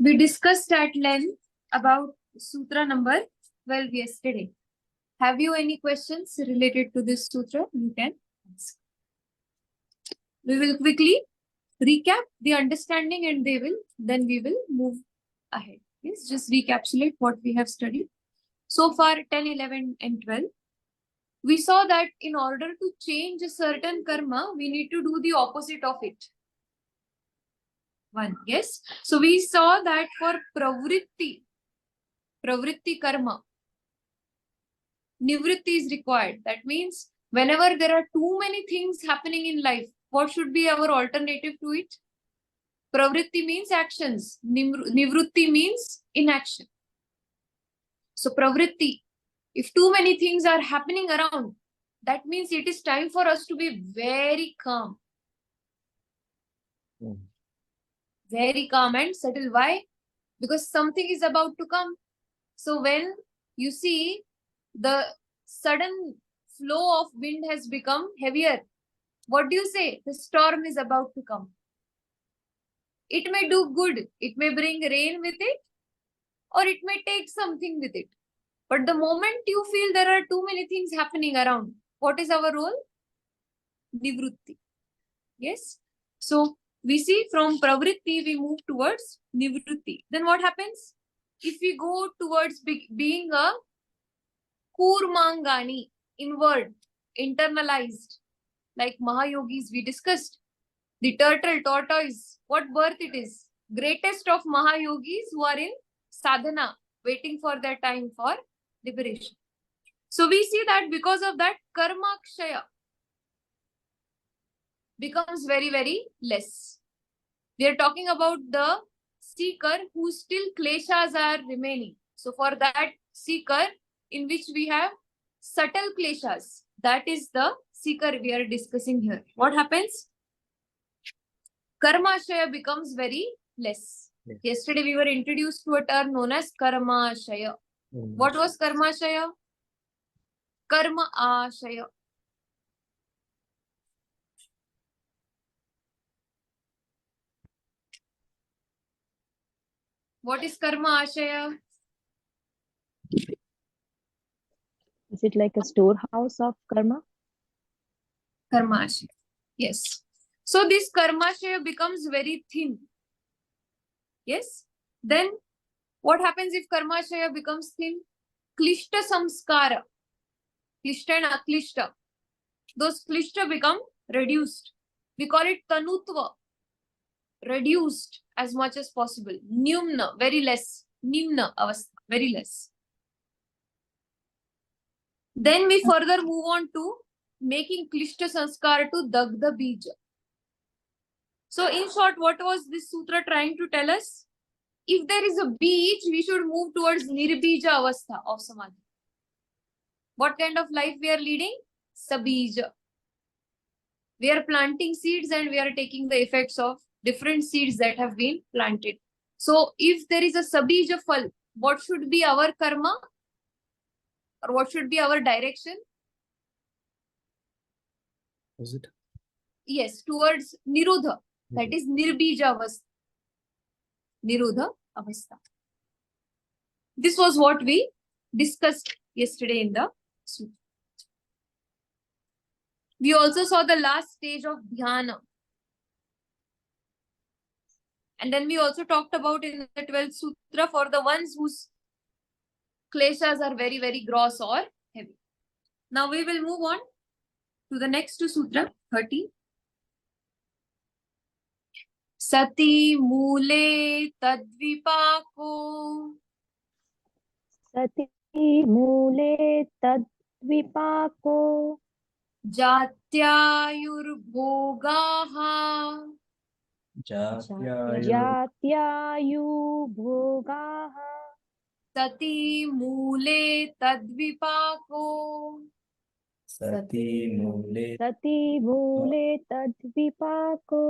We discussed at length about sutra number 12 yesterday. Have you any questions related to this sutra? You can ask. We will quickly recap the understanding and then we will move ahead. Yes, just recapitulate what we have studied. So far, 10, 11 and 12. We saw that in order to change a certain karma, we need to do the opposite of it. One, yes. So we saw that for pravritti karma, nivritti is required. That means whenever there are too many things happening in life, what should be our alternative to it? Pravritti means actions. Nivritti means inaction. So pravritti, if too many things are happening around, that means it is time for us to be very calm. Very calm and settle. Why? Because something is about to come. So when you see the sudden flow of wind has become heavier, what do you say? The storm is about to come. It may do good. It may bring rain with it, or it may take something with it. But the moment you feel there are too many things happening around, what is our role? Nivrutti. Yes. So we see from pravritti, we move towards nivrutti. Then what happens? If we go towards being a kurmangani, inward, internalized, like Mahayogis we discussed, the turtle, tortoise, what birth it is? Greatest of Mahayogis who are in sadhana, waiting for their time for liberation. So we see that because of that, karma kshaya becomes very, very less. We are talking about the seeker who still kleshas are remaining. So for that seeker in which we have subtle kleshas, that is the seeker we are discussing here. What happens? Karmashaya becomes very less. Yes. Yesterday we were introduced to a term known as Karmashaya. What was Karmashaya? Karma Ashaya. What is Karma Ashaya? Is it like a storehouse of karma? Karma Ashaya. Yes. So this Karmashaya becomes very thin. Yes. Then what happens if Karmashaya becomes thin? Klishta Samskara. Klishta and Aklishta. Those Klishta become reduced. We call it Tanutva. Reduced as much as possible. Nyumna, very less. Nimna avastha, very less. Then we further move on to making Klishta Sanskara to Dagda Bija. So in short, what was this sutra trying to tell us? If there is a beach, we should move towards Nirbija Avastha of Samadhi. What kind of life we are leading? Sabija. We are planting seeds and we are taking the effects of different seeds that have been planted. So if there is a Sabija Fal, what should be our karma? Or what should be our direction? Is it? Yes, towards Nirodha. That is Nirbija Avastha. Nirodha Avastha. This was what we discussed yesterday in the sutra. We also saw the last stage of dhyana. And then we also talked about in the 12th sutra for the ones whose kleshas are very, very gross or heavy. Now we will move on to the next two sutra, 13. Sati mule tadvipako. Sati mule tadvipako. Jatyayurbhogaha. Jatyayubhogaha. Sati mule tadvipako. Sati mule tadvipako.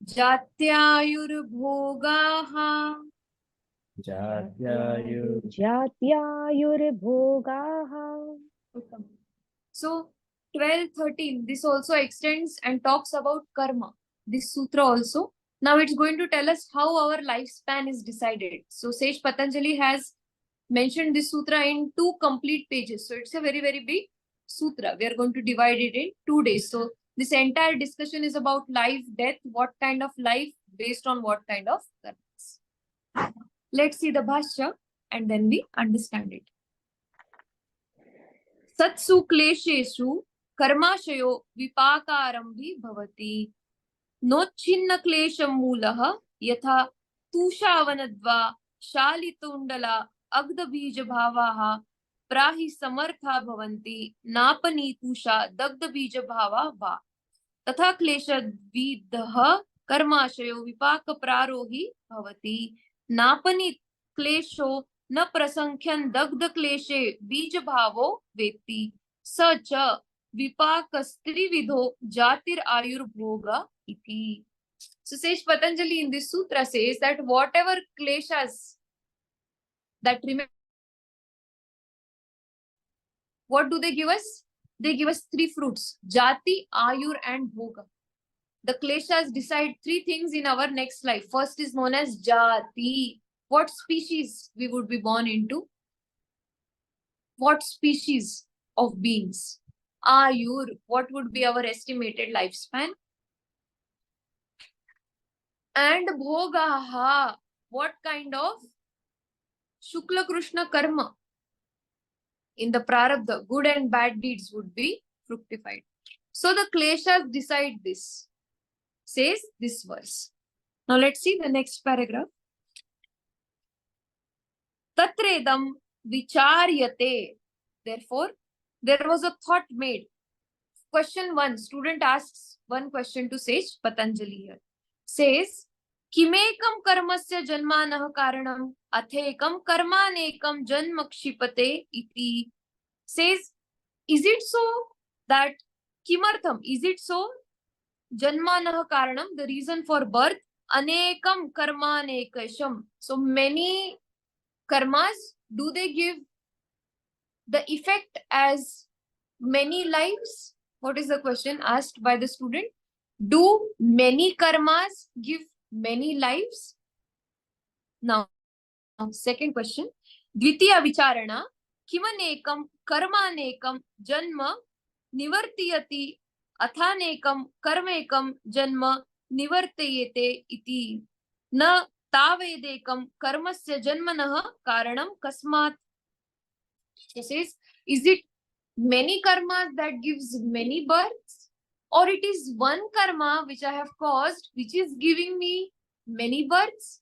Jatyayurbhogaha. Jatyayurbhogaha. So 12, 13, this also extends and talks about karma. This sutra also Now it's going to tell us how our lifespan is decided. So Sage Patanjali has mentioned this sutra in 2 complete pages. So it's a very, very big sutra. We are going to divide it in 2 days. So this entire discussion is about life, death, what kind of life, based on what kind of karmas. Let's see the bhashya and then we understand it. Satsu klesheshu karmashayo vipakarambi bhavati. नोच्छिन्न क्लेशम मूलः यथा तूषावनद्वा शालितुण्डला अग्ध बीज भावाः प्राहि समर्था भवन्ति नापनीतुषा दग्ध बीज भावा वा तथा क्लेशद्विदः कर्माशयो विपाक प्रारोही भवति नापनी क्लेशो न प्रसंख्यन दग्ध क्लेशे बीज भावो वेत्ति स च विपाकस्त्रिविधो जातिर आयुर्भोगा iti. So Sage Patanjali in this sutra says that whatever kleshas that remain, what do they give us? They give us 3 fruits: jati, ayur and bhoga. The kleshas decide 3 things in our next life. First is known as jati. What species we would be born into? What species of beings? Ayur, what would be our estimated lifespan? And bhogaha, what kind of Shukla Krishna karma in the prarabdha, good and bad deeds would be fructified. So the kleshas decide this, says this verse. Now let's see the next paragraph. Tatredam vicharyate. Therefore, there was a thought made. Question 1, student asks one question to Sage Patanjali here. Says, किमेकं कर्मस्य जन्मानः कारणम् अथेकं कर्मानेकं जन्म क्षिपते इति. Says, is it so that किमर्थम, is it so जन्मानः कारणम, the reason for birth, अनेकं कर्मानेकशम, so many karmas, do they give the effect as many lives? What is the question asked by the student? Do many karmas give many lives? Now, second question. Dvitiya vicharana. Kimanekam karmanekam janma nivartiyati athanekam karmekam janma nivartayete iti. Na tavedekam karmasya janmanah karanam kasmat. It says, is it many karmas that gives many births? Or it is one karma which I have caused, which is giving me many births?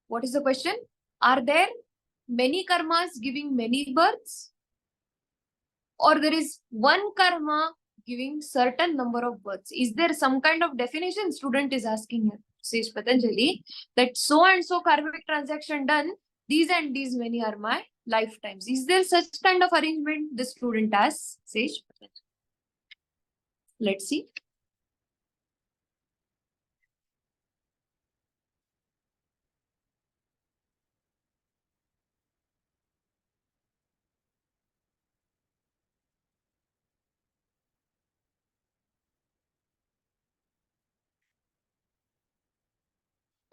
What is the question? Are there many karmas giving many births? Or there is one karma giving certain number of births? Is there some kind of definition? Student is asking here, says Patanjali, that so and so karmic transaction done, these and these many are my lifetimes. Is there such kind of arrangement? The student asks, says Patanjali. Let's see.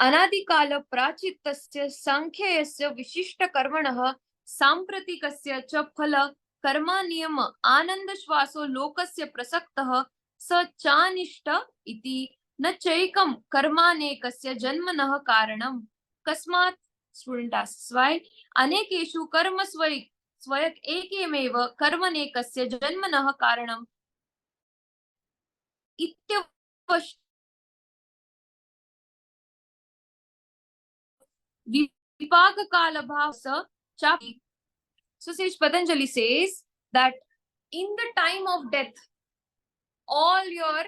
अनादिकाल प्राचितस्य सांख्यस्य विशिष्ट कर्मणः सांप्रतिकस्य च फल कर्मा नियम आनंद श्वासो लोकस्य प्रसक्तः स चानिष्ट इति न चैकं कर्मानेकस्य जन्मनः कारणं कस्मात्. स्टूडेंट आस्क्स व्हाई अनेकेषु कर्म स्वयक एकेमेव कर्मनेकस्य जन्मनः कारणं इत्यवश्य Vipaka kala bhavsa chapi. So Sage Patanjali says that in the time of death, all your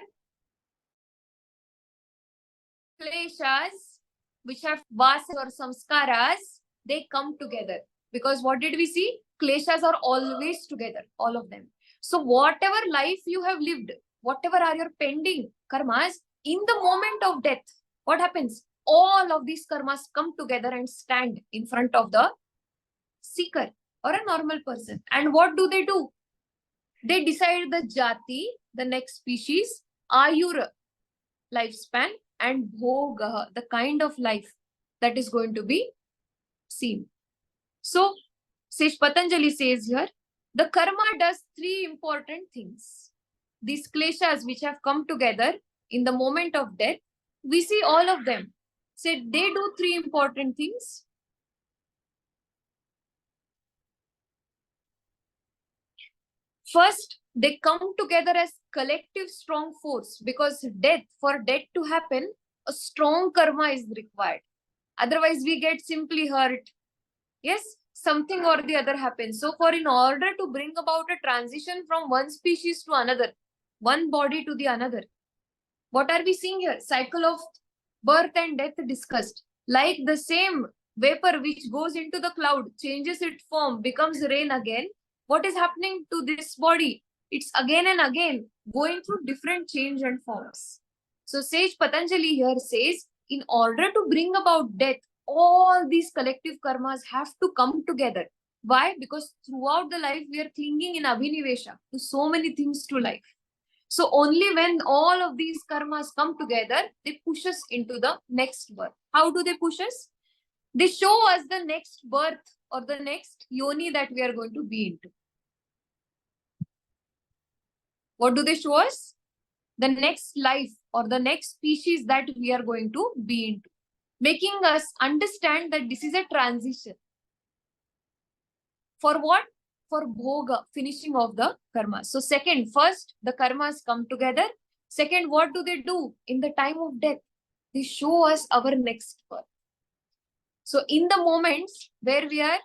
kleshas, which have vasas or samskaras, they come together. Because what did we see? Kleshas are always together, all of them. So whatever life you have lived, whatever are your pending karmas, in the moment of death, what happens? All of these karmas come together and stand in front of the seeker or a normal person. And what do? They decide the jati, the next species, ayura, lifespan, and bhoga, the kind of life that is going to be seen. So, Sage Patanjali says here, the karma does three important things. These kleshas which have come together in the moment of death, we see all of them. Say they do three important things. First, they come together as collective strong force, because for death to happen, a strong karma is required. Otherwise, we get simply hurt. Yes, something or the other happens. So in order to bring about a transition from one species to another, one body to the another, what are we seeing here? Cycle of birth and death discussed. Like the same vapor which goes into the cloud, changes its form, becomes rain again. What is happening to this body? It's again and again going through different change and forms. So Sage Patanjali here says, in order to bring about death, all these collective karmas have to come together. Why? Because throughout the life, we are clinging in abhinivesha to so many things to life. So only when all of these karmas come together, they push us into the next birth. How do they push us? They show us the next birth or the next yoni that we are going to be into. What do they show us? The next life or the next species that we are going to be into, making us understand that this is a transition. For what? For bhoga, finishing of the karma. So first, the karmas come together. Second, what do they do in the time of death? They show us our next birth. So in the moments where we are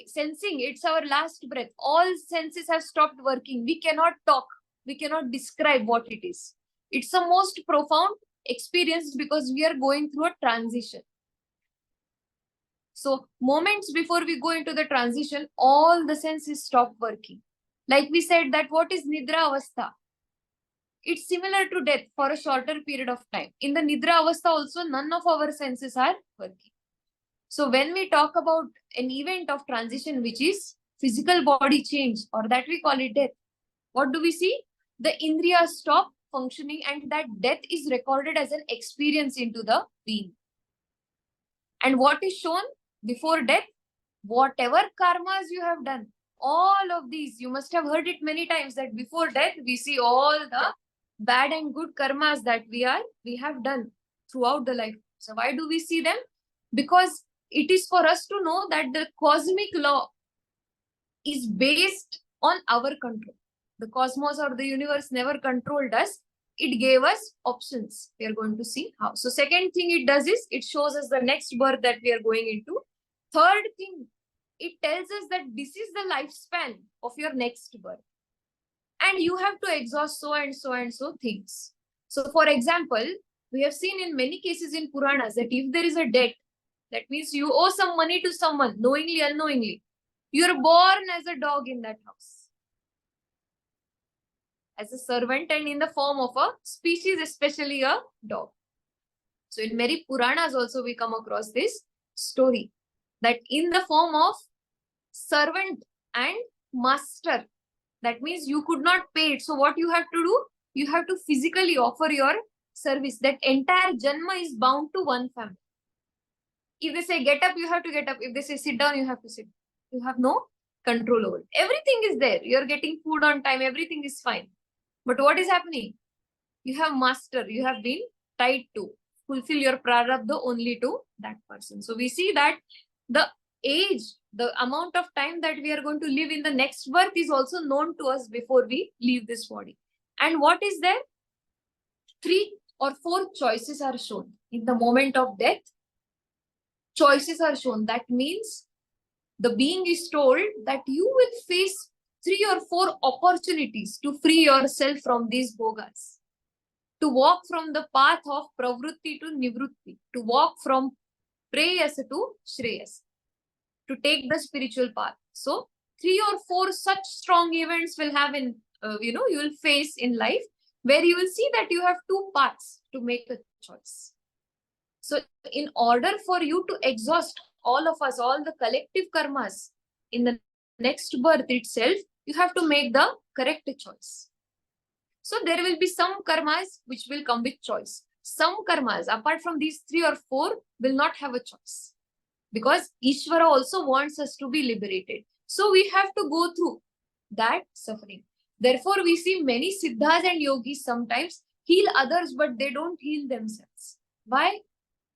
sensing it's our last breath, all senses have stopped working. We cannot talk. We cannot describe what it is. It's the most profound experience because we are going through a transition. So moments before we go into the transition, all the senses stop working. Like we said that what is Nidra Avastha? It's similar to death for a shorter period of time. In the Nidra Avastha also, none of our senses are working. So when we talk about an event of transition, which is physical body change, or that we call it death, what do we see? The Indriyas stop functioning, and that death is recorded as an experience into the being. And what is shown before death? Whatever karmas you have done, all of these, you must have heard it many times that before death, we see all the bad and good karmas that we have done throughout the life. So why do we see them? Because it is for us to know that the cosmic law is based on our control. The cosmos or the universe never controlled us. It gave us options. We are going to see how. So second thing it does is it shows us the next birth that we are going into. Third thing, it tells us that this is the lifespan of your next birth. And you have to exhaust so and so and so things. So for example, we have seen in many cases in Puranas that if there is a debt, that means you owe some money to someone, knowingly, unknowingly. You are born as a dog in that house, as a servant and in the form of a species, especially a dog. So in many Puranas also we come across this story that in the form of servant and master, that means you could not pay it. So what you have to do? You have to physically offer your service. That entire Janma is bound to one family. If they say get up, you have to get up. If they say sit down, you have to sit. You have no control over it. Everything is there. You're getting food on time. Everything is fine. But what is happening? You have master. You have been tied to fulfill your prarabdha only to that person. So we see that the age, the amount of time that we are going to live in the next birth is also known to us before we leave this body. And what is there? 3 or 4 choices are shown. In the moment of death, choices are shown. That means the being is told that you will face 3 or 4 opportunities to free yourself from these bhogas, to walk from the path of pravrutti to nivrutti, to walk from preyasa to shreyas, to take the spiritual path. So 3 or 4 such strong events will have in, you will face in life, where you will see that you have 2 paths to make a choice. So in order for you to exhaust all of us, all the collective karmas in the next birth itself, you have to make the correct choice. So there will be some karmas which will come with choice. Some karmas, apart from these 3 or 4, will not have a choice. Because Ishvara also wants us to be liberated. So we have to go through that suffering. Therefore, we see many siddhas and yogis sometimes heal others, but they don't heal themselves. Why?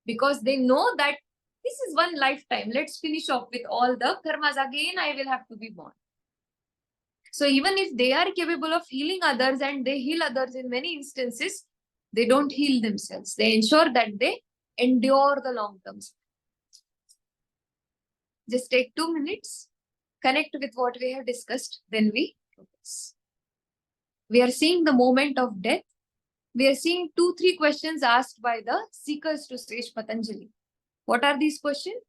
Because they know that this is one lifetime. Let's finish off with all the karmas. Again, I will have to be born. So even if they are capable of healing others and they heal others in many instances, they don't heal themselves. They ensure that they endure the long term. Just take 2 minutes, connect with what we have discussed, then we progress. We are seeing the moment of death. We are seeing 2-3 questions asked by the seekers to Sage Patanjali. What are these questions?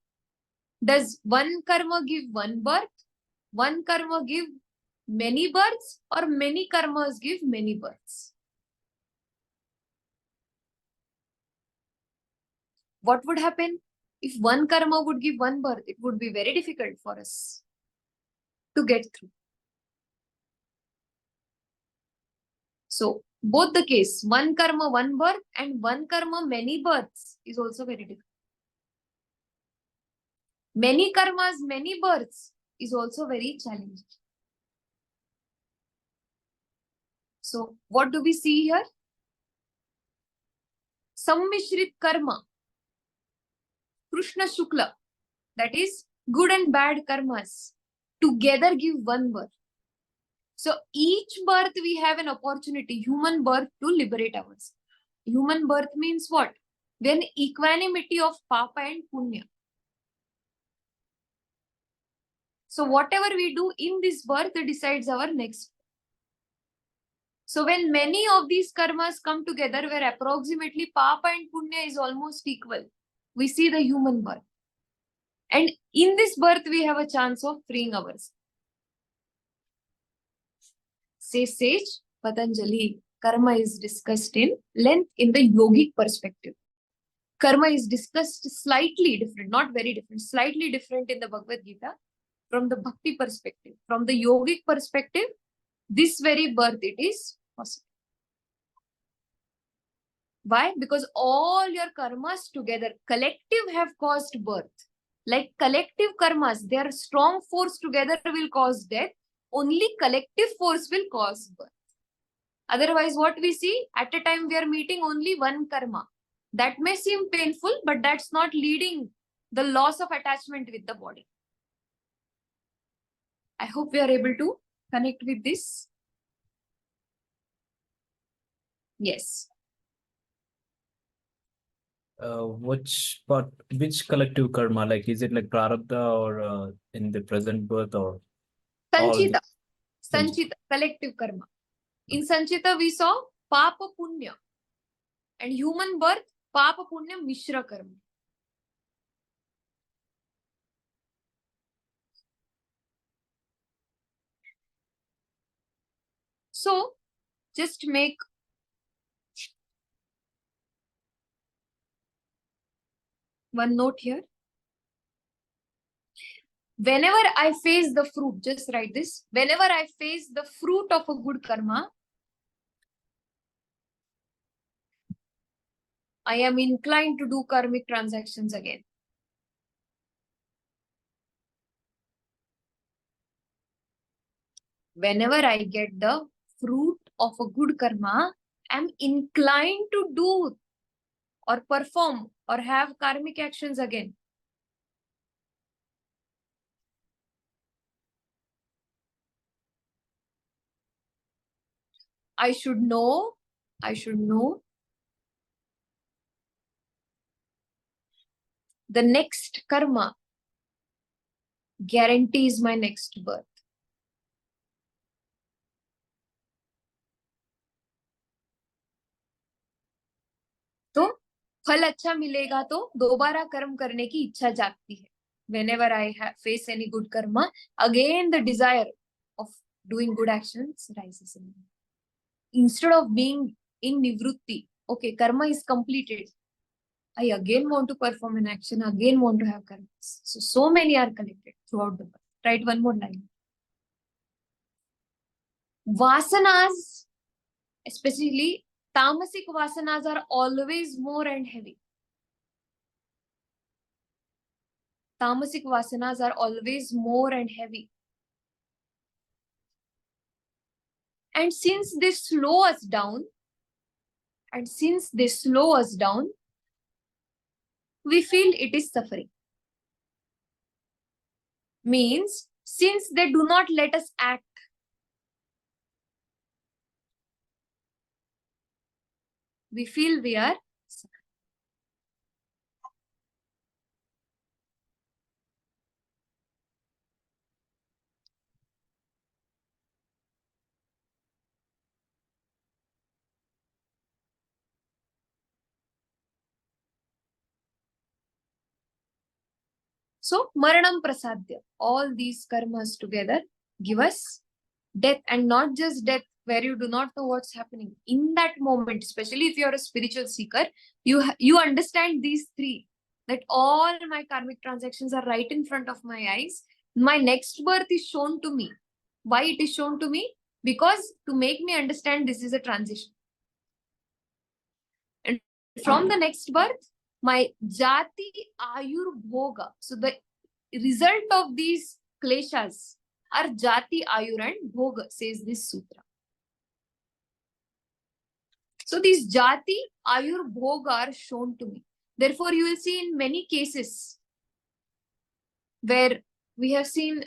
Does one karma give one birth? One karma give many births, or many karmas give many births? What would happen if one karma would give one birth? It would be very difficult for us to get through. So both the case, one karma, one birth, and one karma, many births is also very difficult. Many karmas, many births is also very challenging. So what do we see here? Sammishrit karma, Krishna Shukla, that is good and bad karmas, together give one birth. So each birth we have an opportunity, human birth, to liberate ourselves. Human birth means what? When equanimity of papa and punya. So whatever we do in this birth decides our next. So when many of these karmas come together, where approximately papa and punya is almost equal, we see the human birth. And in this birth, we have a chance of freeing ourselves. Says Sage Patanjali, karma is discussed in length in the yogic perspective. Karma is discussed slightly different, not very different, slightly different in the Bhagavad Gita from the bhakti perspective. From the yogic perspective, this very birth, it is possible. Why? Because all your karmas together, collective, have caused birth. Like collective karmas, their strong force together will cause death. Only collective force will cause birth. Otherwise, what we see, at a time we are meeting only one karma. That may seem painful, but that's not leading the loss of attachment with the body. I hope we are able to connect with this. Yes. Which collective karma? Like, is it like prarabdha or in the present birth or all Sanchita. the- Sanchita, collective karma. In Sanchita, we saw Papa Punya. And human birth, Papa Punya Mishra Karma. So, just make one note here. Whenever I face the fruit, just write this. Whenever I face the fruit of a good karma, I am inclined to do karmic transactions again. Whenever I get the fruit of a good karma, I am inclined to do or perform or have karmic actions again. I should know the next karma guarantees my next birth. तो फल अच्छा मिलेगा तो दोबारा कर्म करने की इच्छा जागती है. Whenever I face any good karma, again the desire of doing good actions rises in me. Instead of being in nivrutti, okay, karma is completed, I again want to perform an action, again want to have karmas. So many are connected throughout the birth. Write one more line. Vasanas especially tamasic vasanas are always more and heavy. Tamasic vasanas are always more and heavy. And since they slow us down, we feel it is suffering. Means, since they do not let us act, we feel we are suffering. So, Maranam Prasadya, all these karmas together give us death, and not just death where you do not know what's happening. In that moment, especially if you're a spiritual seeker, you understand these three, that all my karmic transactions are right in front of my eyes. My next birth is shown to me. Why it is shown to me? Because to make me understand this is a transition. And from the next birth, my jati ayur bhoga. So the result of these kleshas are jati ayur and bhoga, says this sutra. So these jati ayur bhoga are shown to me. Therefore, you will see in many cases where we have seen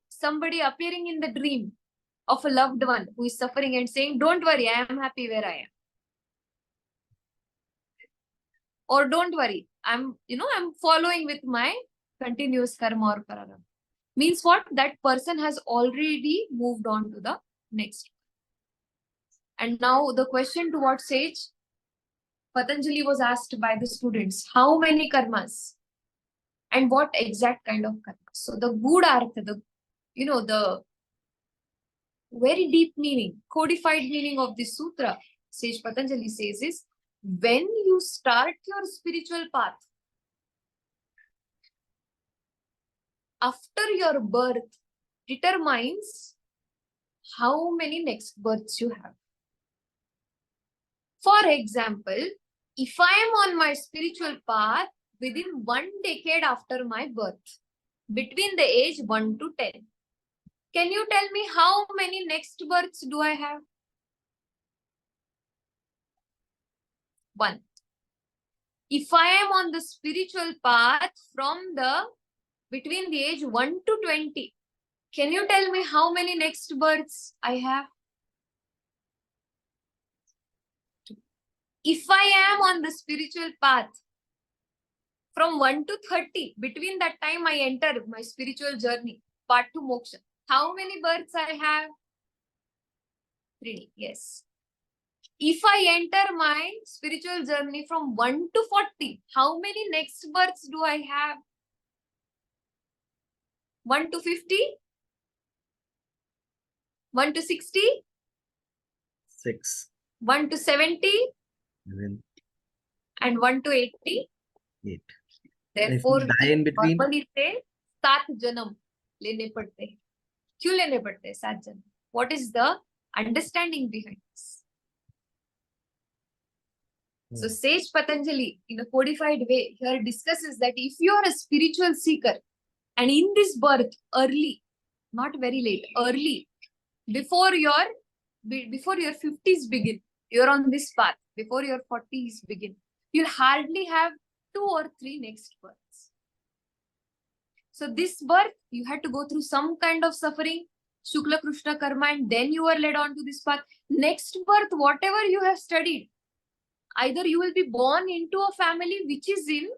somebody appearing in the dream of a loved one who is suffering and saying, "Don't worry, I am happy where I am." Or don't worry, I'm following with my continuous karma or prarabdha. Means what? That person has already moved on to the next. And now the question to what sage? Patanjali was asked by the students, how many karmas? And what exact kind of karmas? So the good artha, the very deep meaning, codified meaning of this sutra, sage Patanjali says is, when you start your spiritual path, after your birth determines how many next births you have. For example, if I am on my spiritual path within 1 decade after my birth, between the age 1 to 10, can you tell me how many next births do I have? 1. If I am on the spiritual path between the age 1 to 20, can you tell me how many next births I have? If I am on the spiritual path from 1 to 30, between that time I enter my spiritual journey, path to moksha, how many births I have? 3. Yes. If I enter my spiritual journey from 1 to 40, how many next births do I have? 1 to 50? 1 to 60? 6. 1 to 70? 11. And 1 to 80? 8. Therefore, If you die in between, normally say 7 जन्म लेने पड़ते हैं. क्यों लेने पड़ते हैं 7 जन्म? What is the understanding behind this? So Sage Patanjali, in a codified way, here discusses that if you are a spiritual seeker and in this birth early, not very late, early, before your 50s begin, you're on this path, before your 40s begin, you'll hardly have 2 or 3 next births. So this birth, you had to go through some kind of suffering, Shukla Krishna karma, and then you are led on to this path. Next birth, whatever you have studied, either you will be born into a family which is in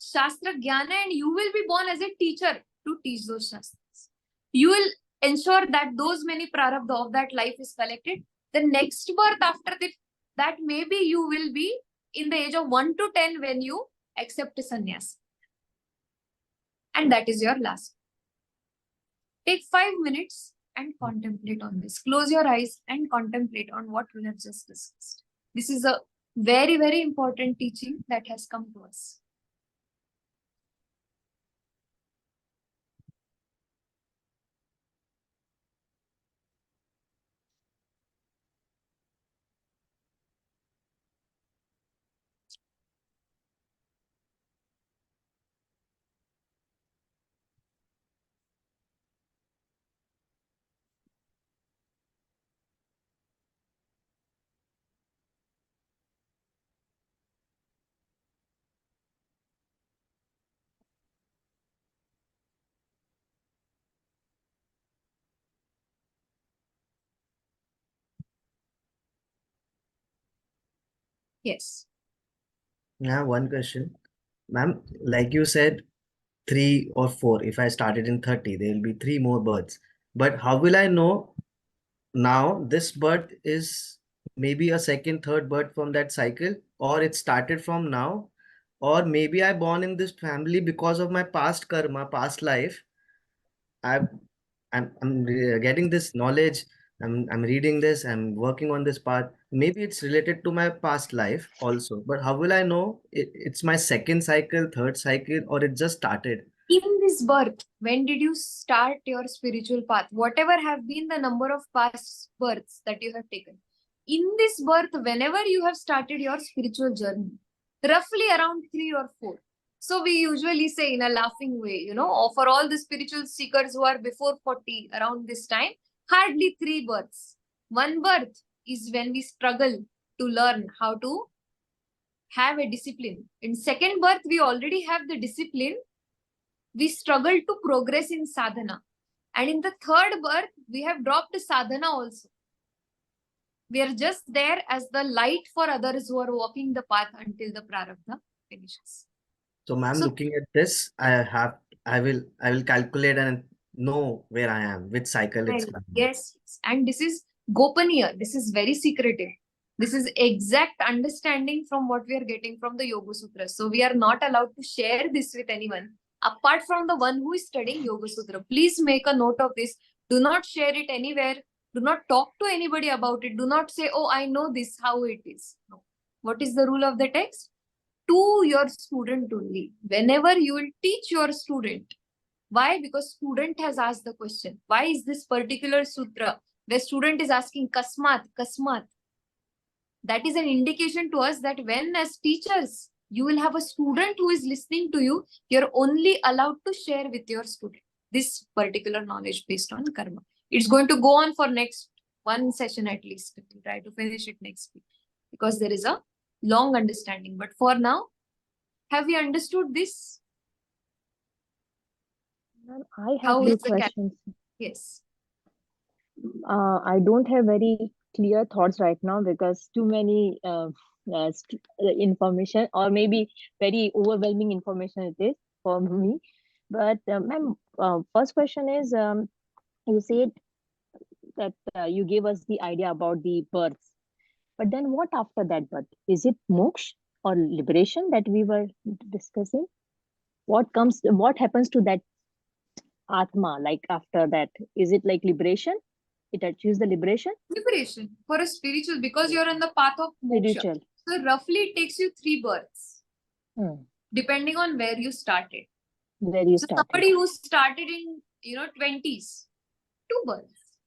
Shastra Jnana and you will be born as a teacher to teach those Shastras. You will ensure that those many prarabdha of that life is collected. The next birth after that maybe you will be in the age of 1 to 10 when you accept sannyas. And that is your last. Take 5 minutes and contemplate on this. Close your eyes and contemplate on what we have just discussed. This is a very, very important teaching that has come to us. Yes. I have one question. Ma'am, like you said, 3 or 4. If I started in 30, there will be 3 more births. But how will I know now this birth is maybe a second, third birth from that cycle, or it started from now, or maybe I born in this family because of my past karma, past life. I've I'm getting this knowledge. I'm reading this. I'm working on this part. Maybe it's related to my past life also. But how will I know it's my second cycle, third cycle, or it just started? In this birth, when did you start your spiritual path? Whatever have been the number of past births that you have taken. In this birth, whenever you have started your spiritual journey, roughly around 3 or 4. So we usually say in a laughing way, for all the spiritual seekers who are before 40, around this time, hardly 3 births. One birth is when we struggle to learn how to have a discipline. In second birth, we already have the discipline. We struggle to progress in sadhana. And in the third birth, we have dropped sadhana also. We are just there as the light for others who are walking the path until the prarabdha finishes. So, ma'am, So- looking at this, I will calculate and know where I am, which cycle it's coming. Yes. And this is Gopaniya. This is very secretive. This is exact understanding from what we are getting from the Yoga Sutras. So we are not allowed to share this with anyone apart from the one who is studying Yoga Sutra. Please make a note of this. Do not share it anywhere. Do not talk to anybody about it. Do not say, oh, I know this, how it is. No. What is the rule of the text? To your student only. Whenever you will teach your student. Why? Because student has asked the question. Why is this particular sutra? The student is asking kasmat, kasmat. That is an indication to us that when as teachers, you will have a student who is listening to you, you're only allowed to share with your student this particular knowledge based on karma. It's going to go on for next one session at least. We'll try to finish it next week because there is a long understanding. But for now, have we understood this? Ma'am, I have How few is the cal- questions. Yes. I don't have very clear thoughts right now because too many information, or maybe very overwhelming information it is for me. But ma'am, first question is, you said that you gave us the idea about the births, but then what after that birth? Is it moksha or liberation that we were discussing? What happens to that atma, like after that? Is it like liberation? It achieves the liberation? Liberation for a spiritual, because you're on the path of moksha. Spiritual. So roughly it takes you 3 births, Hmm. depending on where you started. Where you So started. somebody who started in 20s, 2 births.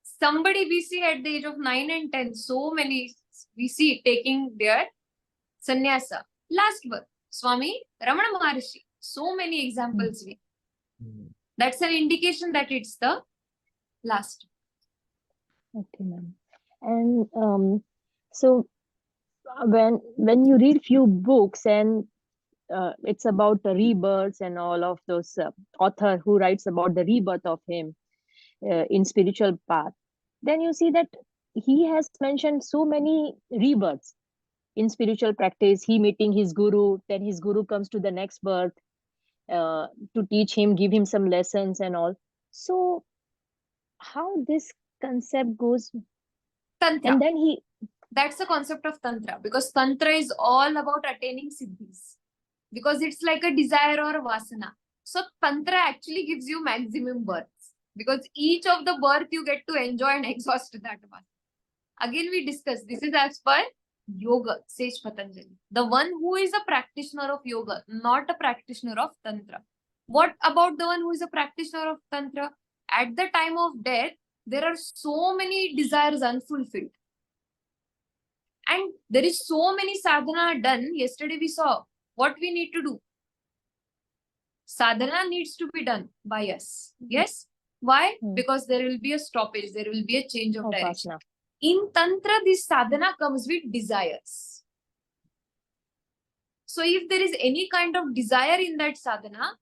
Somebody we see at the age of 9 and 10, so many we see taking their sannyasa. Last birth, Swami Ramana Maharshi. So many examples. That's an indication that it's the last. Okay, ma'am. And so when you read few books and it's about the rebirths and all of those author who writes about the rebirth of him in spiritual path, then you see that he has mentioned so many rebirths in spiritual practice. He meeting his guru, then his guru comes to the next birth to teach him, give him some lessons and all. So how this concept goes? Tantra. And then he That's the concept of Tantra, because Tantra is all about attaining siddhis. Because it's like a desire or a vasana. So Tantra actually gives you maximum births. Because each of the birth you get to enjoy and exhaust that vasana. Again, we discuss, this is as per yoga, says Patanjali. The one who is a practitioner of yoga, not a practitioner of Tantra. What about the one who is a practitioner of Tantra? At the time of death, there are so many desires unfulfilled. And there is so many sadhana done. Yesterday we saw what we need to do. Sadhana needs to be done by us. Yes? Why? Because there will be a stoppage. There will be a change of direction. Upasana. In Tantra, this sadhana comes with desires. So if there is any kind of desire in that sadhana,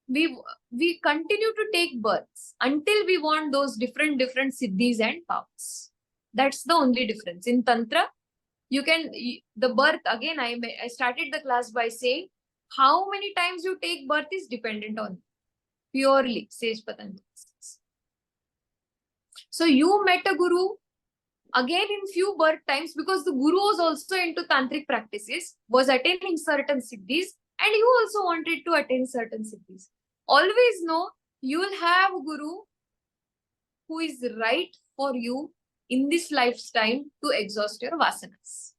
we continue to take births until we want those different siddhis and paths. That's the only difference. In Tantra, You can, the birth, again, I started the class by saying, how many times you take birth is dependent on purely Sage Patanjali. So you met a guru again in few birth times because the guru was also into tantric practices, was attaining certain siddhis, and you also wanted to attain certain siddhis. Always know you will have a guru who is right for you in this lifetime to exhaust your vasanas.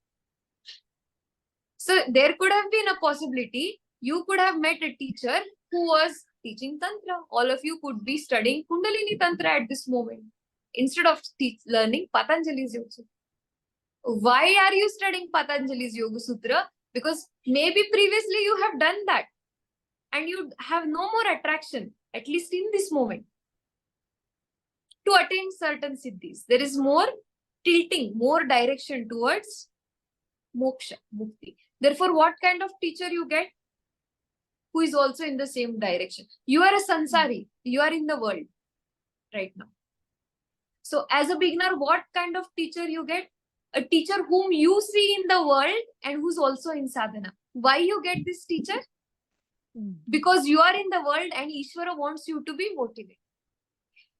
So there could have been a possibility you could have met a teacher who was teaching Tantra. All of you could be studying Kundalini Tantra at this moment instead of learning Patanjali's Yoga Sutra. Why are you studying Patanjali's Yoga Sutra? Because maybe previously you have done that and you have no more attraction, at least in this moment, to attain certain siddhis. There is more tilting, more direction towards moksha, mukti. Therefore, what kind of teacher you get? Who is also in the same direction. You are a sansari. You are in the world right now. So as a beginner, what kind of teacher you get? A teacher whom you see in the world and who's also in sadhana. Why you get this teacher? Because you are in the world and Ishvara wants you to be motivated.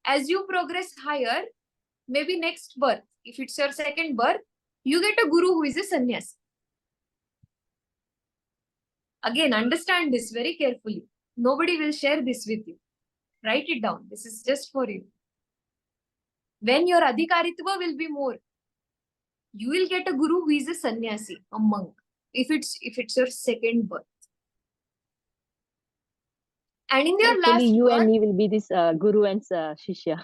As you progress higher, maybe next birth, if it's your second birth, you get a guru who is a sannyasi. Again, understand this very carefully. Nobody will share this with you. Write it down. This is just for you. When your adhikaritva will be more, you will get a guru who is a sannyasi, a monk, if it's your second birth. And in your Hopefully last you birth, and me will be this guru and shishya.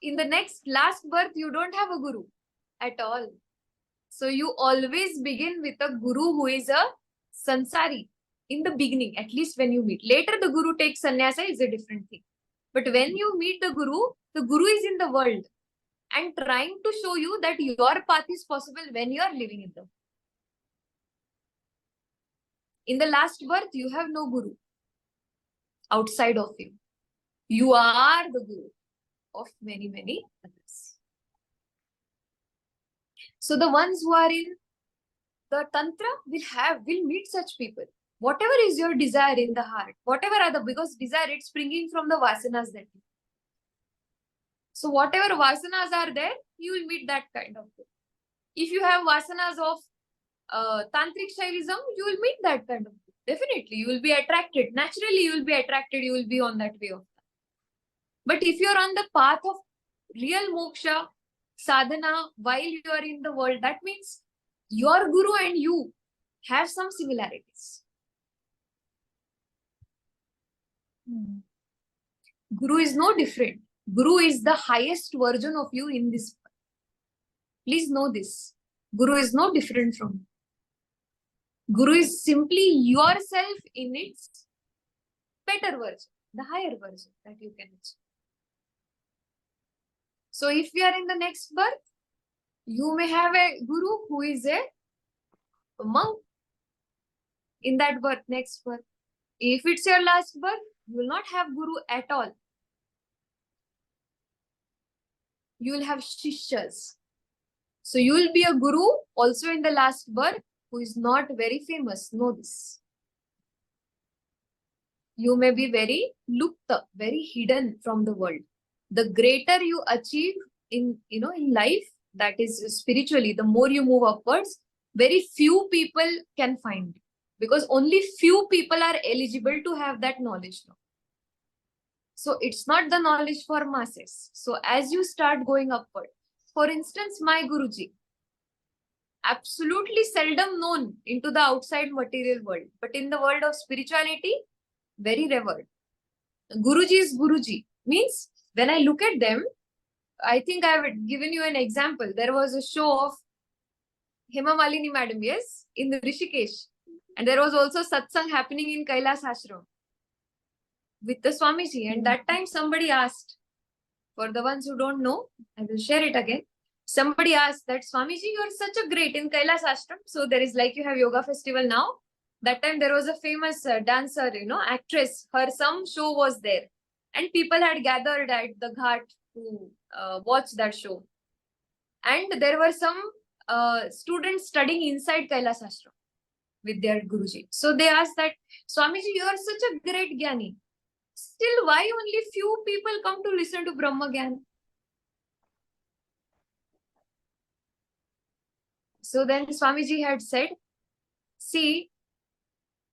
in the next last birth, you don't have a guru at all. So you always begin with a guru who is a sansari in the beginning, at least when you meet. Later, the guru takes sannyasa is a different thing. But when you meet the guru is in the world and trying to show you that your path is possible when you are living in them. In the last birth, you have no guru outside of you. You are the guru of many, many others. So the ones who are in the Tantra will meet such people. Whatever is your desire in the heart, whatever are because desire, it's springing from the vasanas that you. So whatever vasanas are there, you will meet that kind of thing. If you have vasanas of Tantric Shaivism, you will meet that kind of thing. Definitely, you will be attracted. Naturally, you will be attracted. You will be on that way of that. But if you are on the path of real moksha, sadhana, while you are in the world, that means your guru and you have some similarities. Guru is no different. Guru is the highest version of you in this world. Please know this. Guru is no different from you. Guru is simply yourself in its better version, the higher version that you can achieve. So if we are in the next birth, you may have a guru who is a monk in that birth, next birth. If it's your last birth, you will not have guru at all. You will have shishyas. So you will be a guru also in the last birth who is not very famous. Know this. You may be very lupta, very hidden from the world. The greater you achieve in life, that is spiritually, the more you move upwards, very few people can find you. Because only few people are eligible to have that knowledge now. So it's not the knowledge for masses. So as you start going upward, for instance, my Guruji, absolutely seldom known into the outside material world, but in the world of spirituality, very revered. Guruji is Guruji. Means when I look at them, I think I have given you an example. There was a show of Hema Malini Madam, yes, in the Rishikesh. And there was also satsang happening in Kailas Ashram with the Swamiji. And that time somebody asked, for the ones who don't know, I will share it again. Somebody asked that, Swamiji, you are such a great in Kailas Ashram. So there is like you have yoga festival now. That time there was a famous dancer, actress. Some show was there. And people had gathered at the ghat to watch that show. And there were some students studying inside Kailas Ashram with their Guruji. So they asked that, Swamiji, you are such a great Gyani. Still, why only few people come to listen to Brahma Gyan? So then Swamiji had said, see,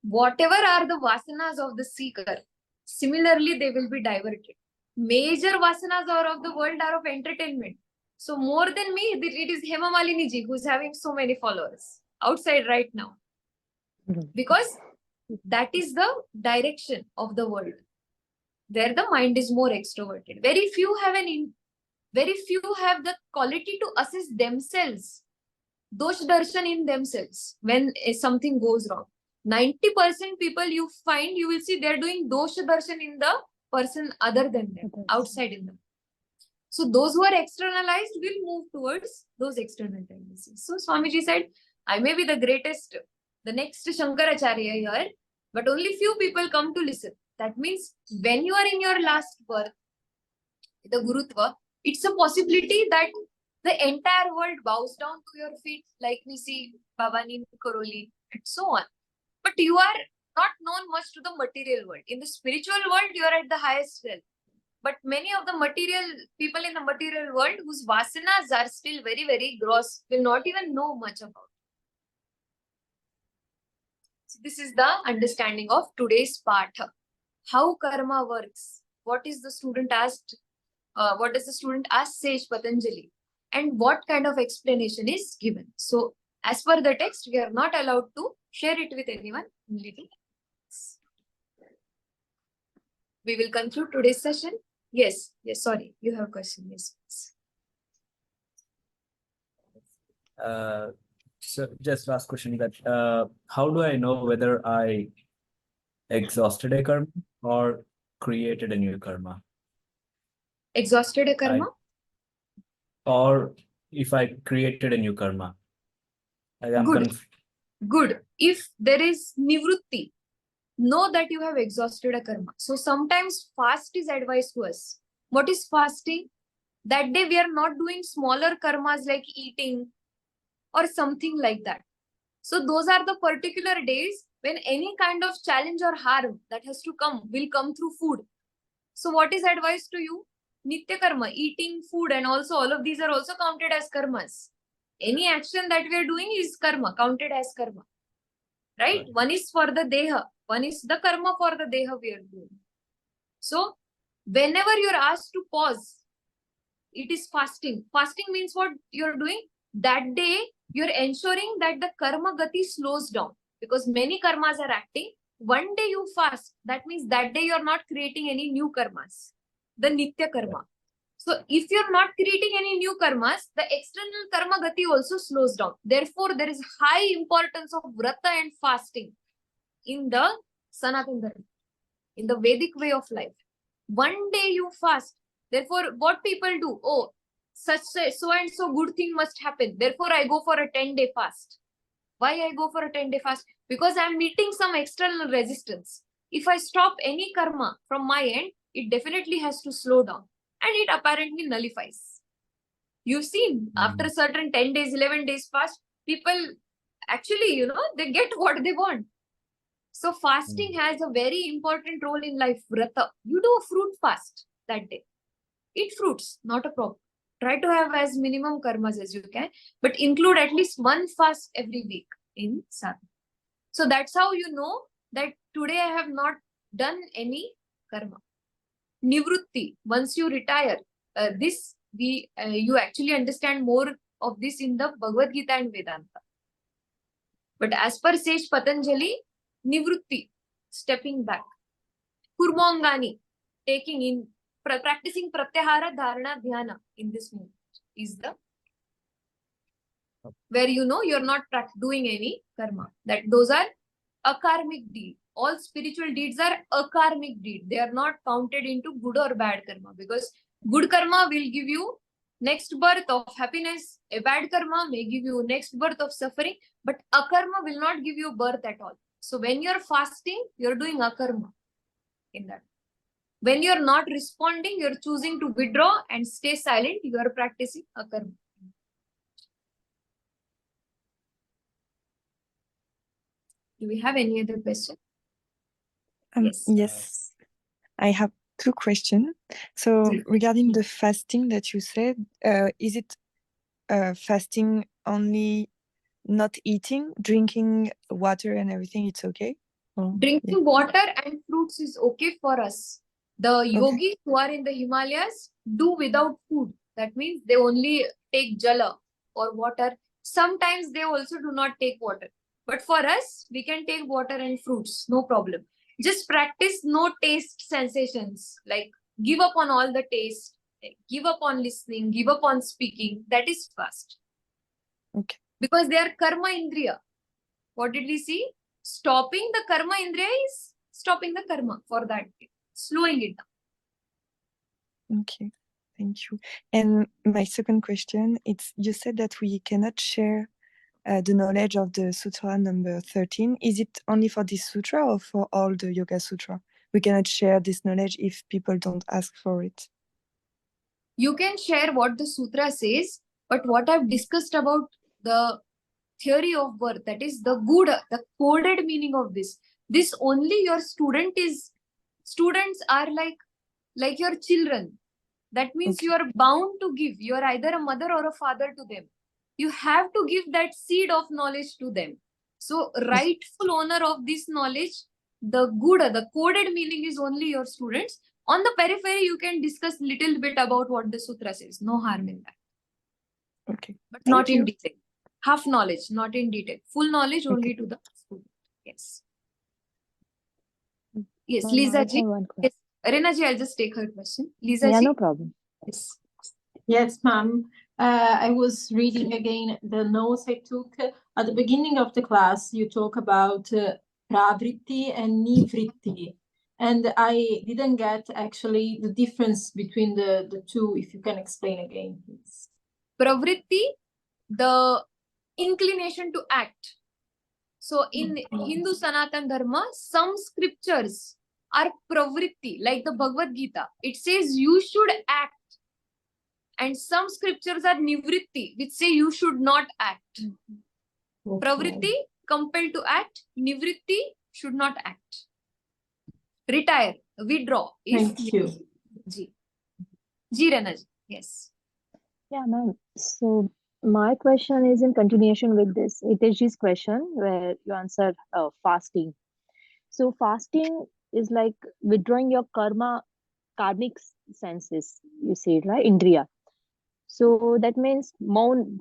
whatever are the vasanas of the seeker, similarly they will be diverted. Major vasanas are of the world are of entertainment. So more than me, it is Hema Malini ji who is having so many followers outside right now. Because that is the direction of the world, where the mind is more extroverted. Very few have the quality to assess themselves, dosh darshan in themselves when something goes wrong. 90% people you find, you will see they're doing dosh darshan in the person other than them, outside in them. So those who are externalized will move towards those external tendencies. So Swamiji said, I may be the greatest, the next Shankaracharya here, but only few people come to listen. That means when you are in your last birth, the Gurutva, it's a possibility that the entire world bows down to your feet, like we see Bhavani Karoli and so on. But you are not known much to the material world. In the spiritual world, you are at the highest realm. But many of the material people in the material world whose vasanas are still very, very gross will not even know much about it. So this is the understanding of today's Patha. How karma works. What is the student asked? What does the student ask Sage Patanjali? And what kind of explanation is given? So as per the text, we are not allowed to share it with anyone. We will conclude today's session. Yes, sorry, you have a question. Yes. So just last question that how do I know whether I exhausted a karma or created a new karma? Exhausted a karma? Or if I created a new karma? Good. Good. If there is nivrutti, know that you have exhausted a karma. So sometimes fast is advised to us. What is fasting? That day we are not doing smaller karmas like eating or something like that. So those are the particular days when any kind of challenge or harm that has to come will come through food. So what is advised to you? Nitya karma, eating food, and also all of these are also counted as karmas. Any action that we are doing is karma, counted as karma. Right? One is for the deha. One is the karma for the deha we are doing. So, whenever you are asked to pause, it is fasting. Fasting means what you are doing? That day, you are ensuring that the karma gati slows down. Because many karmas are acting. One day you fast. That means that day you are not creating any new karmas. The nitya karma. So, if you are not creating any new karmas, the external karma gati also slows down. Therefore, there is high importance of vrata and fasting in the Sanatana Dharma, in the Vedic way of life. One day you fast. Therefore, what people do? Oh, so and so good thing must happen. Therefore, I go for a 10-day fast. Why I go for a 10-day fast? Because I am meeting some external resistance. If I stop any karma from my end, it definitely has to slow down. And it apparently nullifies. You see, after a certain 10 days, 11 days fast, people actually, they get what they want. So fasting has a very important role in life. Vrata. You do a fruit fast that day. Eat fruits, not a problem. Try to have as minimum karmas as you can, but include at least one fast every week in sadhana. So that's how you know that today I have not done any karma. Nivrutti, once you retire, you actually understand more of this in the Bhagavad Gita and Vedanta. But as per Sage Patanjali, Nivrutti, stepping back. Kurmangani, taking in, practicing Pratyahara, Dharana, Dhyana in this movement is the where you're not doing any karma. That those are akarmic deed. All spiritual deeds are akarmic deed. They are not counted into good or bad karma, because good karma will give you next birth of happiness. A bad karma may give you next birth of suffering, but akarma will not give you birth at all. So when you're fasting, you're doing akarma in that. When you're not responding, you're choosing to withdraw and stay silent, you are practicing akarma. Do we have any other question? Yes. Yes, I have two questions. So Please. regarding the fasting that you said, is it fasting only not eating, drinking water and everything, it's okay? Or- Drinking water and fruits is okay for us. The yogis who are in the Himalayas do without food. That means they only take jala or water. Sometimes they also do not take water. But for us, we can take water and fruits, no problem. Just practice no taste sensations. Like give up on all the taste, give up on listening, give up on speaking. That is fast. Okay. Because they are karma indriya. What did we see? Stopping the karma indriya is stopping the karma for that day, slowing it down. Okay, thank you. And my second question, it's you said that we cannot share the knowledge of the sutra number 13. Is it only for this sutra or for all the Yoga Sutra? We cannot share this knowledge if people don't ask for it. You can share what the sutra says, but what I've discussed about the theory of birth, that is the Gudha, the coded meaning of this. This only your students are like your children. That means Okay. you are bound to give. You are either a mother or a father to them. You have to give that seed of knowledge to them. So rightful owner of this knowledge, the Gudha, the coded meaning is only your students. On the periphery, you can discuss little bit about what the sutra says. No harm in that. Okay. But Thank not in you. detail. Half knowledge, not in detail. Full knowledge only to the student. Yes. Yes, Ma'am, Lisa I ji. have one Yes. question. Reena ji, I'll just take her question. Lisa Yeah, ji. no problem. Yes. Yes, ma'am. I was reading again the notes I took. At the beginning of the class, you talk about pravritti and nivritti. And I didn't get actually the difference between the two, if you can explain again, please. Pravritti, the inclination to act. So in Hindu Sanatan Dharma, some scriptures are pravritti, like the Bhagavad Gita. It says you should act. And some scriptures are nivritti, which say you should not act. Pravritti, compelled to act. Nivritti, should not act. Retire, withdraw. Is Thank you. Ji. Ji, Reena ji. Yes. Yeah, ma'am. So my question is in continuation with this. It is this question where you answered fasting. So fasting is like withdrawing your karmic senses, you said, right? Indriya. So that means Maun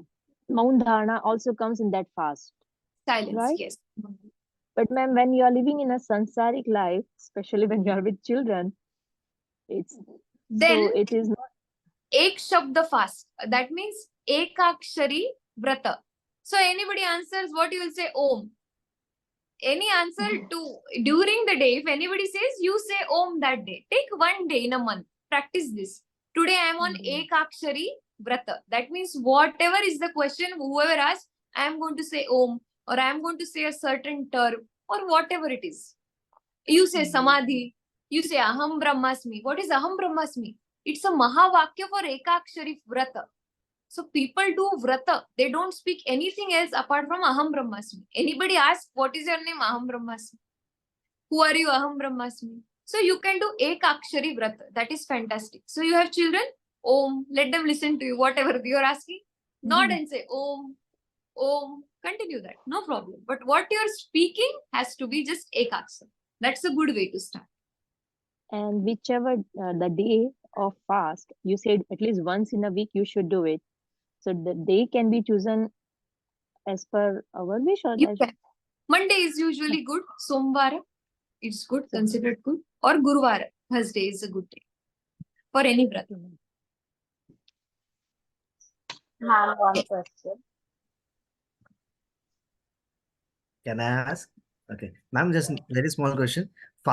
Dharana also comes in that fast, Silence, right? yes. But ma'am, when you are living in a sansaric life, especially when you are with children, it's Then so it is not. Ek Shabda fast. That means Ekakshari Vrata. So anybody answers what you will say Om. Any answer to during the day, if anybody says, you say Om that day. Take one day in a month. Practice this. Today I am on Ekakshari Vrata. That means whatever is the question, whoever asks, I am going to say Om or I am going to say a certain term or whatever it is. You say Samadhi. You say Aham Brahmasmi. What is Aham Brahmasmi? It's a Mahavakya for Ekakshari Vrata. So people do Vrata. They don't speak anything else apart from Aham Brahmasmi. Anybody asks, what is your name? Aham Brahmasmi. Who are you? Aham Brahmasmi. So you can do Ekakshari Vrata. That is fantastic. So you have children? Om. Let them listen to you. Whatever you are asking. Nod and say Om. Om. Continue that. No problem. But what you are speaking has to be just Ekakshari. That's a good way to start. And whichever the day of fast, you said at least once in a week you should do it. So the day can be chosen as per our wish or You as can. Monday is usually good. Somvara, it's good, considered good. Or Guruvara, Thursday is a good day. For any brother. Ma'am, one question. Can I ask? Okay, ma'am, just very small question.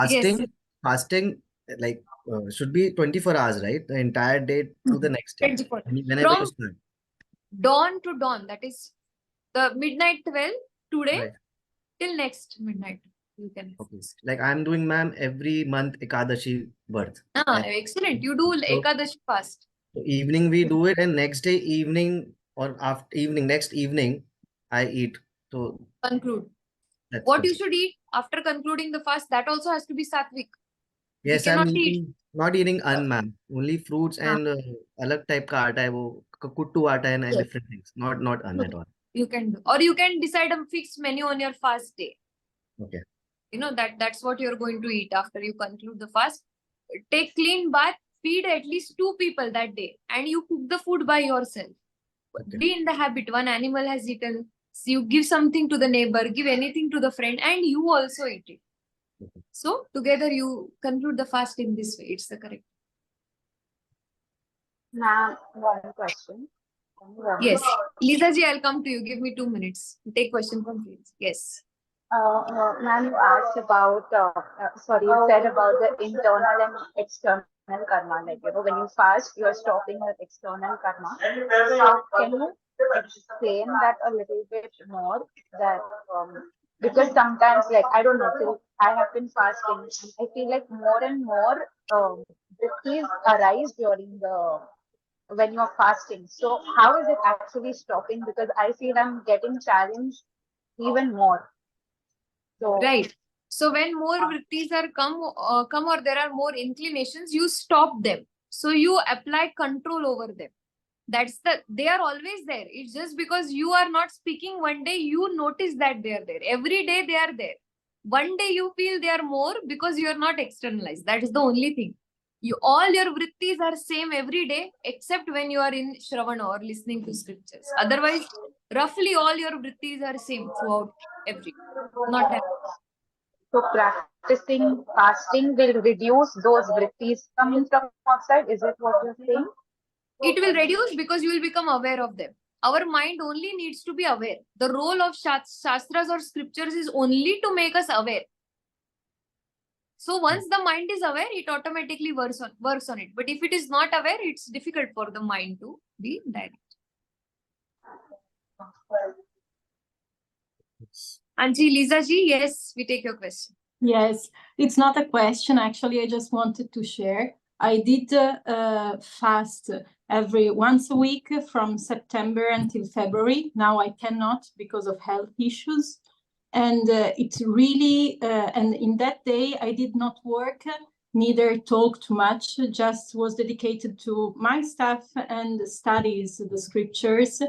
Yes. Fasting, like should be 24 hours, right? The entire day to the next day. 24. Whenever you From start. dawn to dawn, that is the midnight 12 today Right. till next midnight. You can. Okay. Like I'm doing, ma'am, every month Ekadashi birth. Excellent. You do So- Ekadashi fast. So evening we do it, and next day evening or after evening, next evening I eat. So Conclude. That's What good. you should eat after concluding the fast, that also has to be sattvic. We Yes, I'm cannot eat. eating, not eating ma'am. Only fruits हाँ, and alag type ka aata hai wo kuttu aata and yes, different things. Not you at all. you can do, or you can decide a fixed menu on your fast day. Okay. You know that's what you're going to eat after you conclude the fast. Take clean bath, feed at least 2 people that day, and you cook the food by yourself. Okay. Be in the habit. One animal has eaten, so you give something to the neighbor, give anything to the friend, and you also eat it. Okay. So together you conclude the fast in this way. It's the correct. Ma'am, one question. Can you hear me? Yes. Lisa ji, I'll come to you. Give me 2 minutes. Take question from please. Yes. Ma'am, you asked about, sorry, you said about the internal and external karma. Like, when you fast, you're stopping your external karma. So, can you explain that a little bit more? That, because sometimes, like, I don't know, till I have been fasting, and I feel like more and more these arise during when you're fasting. So, how is it actually stopping? Because I feel I'm getting challenged even more. So, Right. So when more vrittis are come or there are more inclinations, you stop them. So you apply control over them. They are always there. It's just because you are not speaking one day, you notice that they are there. Every day they are there. One day you feel they are more because you are not externalized. That is the only thing. All your vrittis are same every day, except when you are in Shravana or listening to scriptures. Otherwise, roughly all your vrittis are same throughout every day. Not so practicing fasting will reduce those vrittis coming from outside. Is it what you're saying? it will reduce because you will become aware of them. Our mind only needs to be aware. The role of shastras or scriptures is only to make us aware. So once the mind is aware, it automatically works on it. But if it is not aware, it's difficult for the mind to be direct. Anji, Lisa ji, yes, we take your question. Yes, it's not a question. Actually, I just wanted to share. I did fast every once a week from September until February. Now I cannot because of health issues. And it's really, and in that day, I did not work, neither talk too much, just was dedicated to my stuff and studies, the scriptures.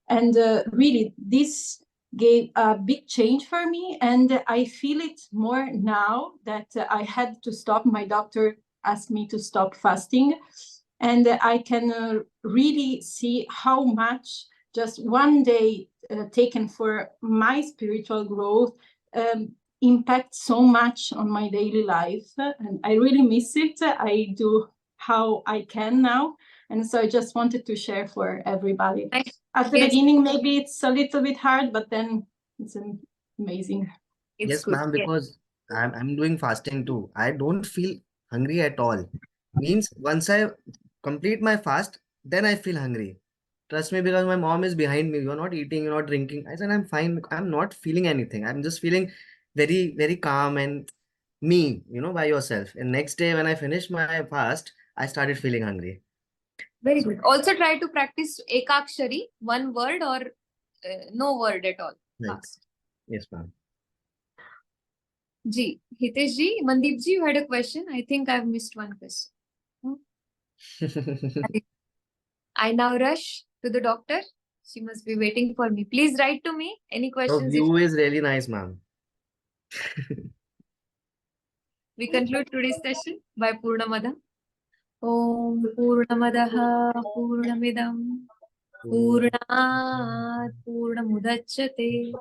And really, this gave a big change for me, and I feel it more now that I had to stop. My doctor asked me to stop fasting, and I can really see how much just one day taken for my spiritual growth impacts so much on my daily life, and I really miss it. I do how I can now, and so I just wanted to share for everybody. At the Yes. beginning, maybe it's a little bit hard, but then it's amazing. It's Yes, good. ma'am, Yes. because I'm doing fasting too. I don't feel hungry at all. Means once I complete my fast, then I feel hungry. Trust me, because my mom is behind me. You're not eating, you're not drinking. I said, I'm fine. I'm not feeling anything. I'm just feeling very, very calm and me, by yourself. And next day when I finished my fast, I started feeling hungry. Very good. Also try to practice ekakshari, one word or no word at all. Right. Fast. Yes, ma'am. Ji, Hitesh ji, Mandeep ji, you had a question. I think I've missed one question. I now rush to the doctor. She must be waiting for me. Please write to me any Your questions. If view is really nice, ma'am. we conclude today's session by Purnamada. Om Purnamadaha Purnamidam Purnat Purnamudachyate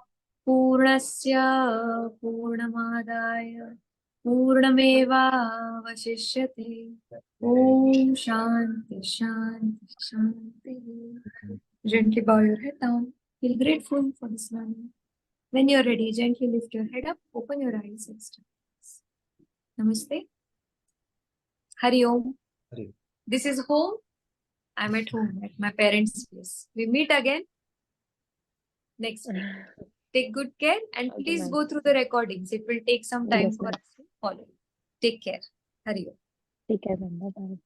Purnasya Purnamadaya Purnameva Vashishyate. Om Shanti Shanti Shanti. Gently bow your head down. Feel grateful for this learning. When you're ready, gently lift your head up, open your eyes and start. Namaste. Hari Om. Hari. This is home. I'm at home at my parents' place. We meet again next week. Take good care and Okay, please ma'am. go through the recordings. It will take some time Yes, for ma'am. us to follow. Take care. Hari Om. Take care, ma'am. Bye-bye.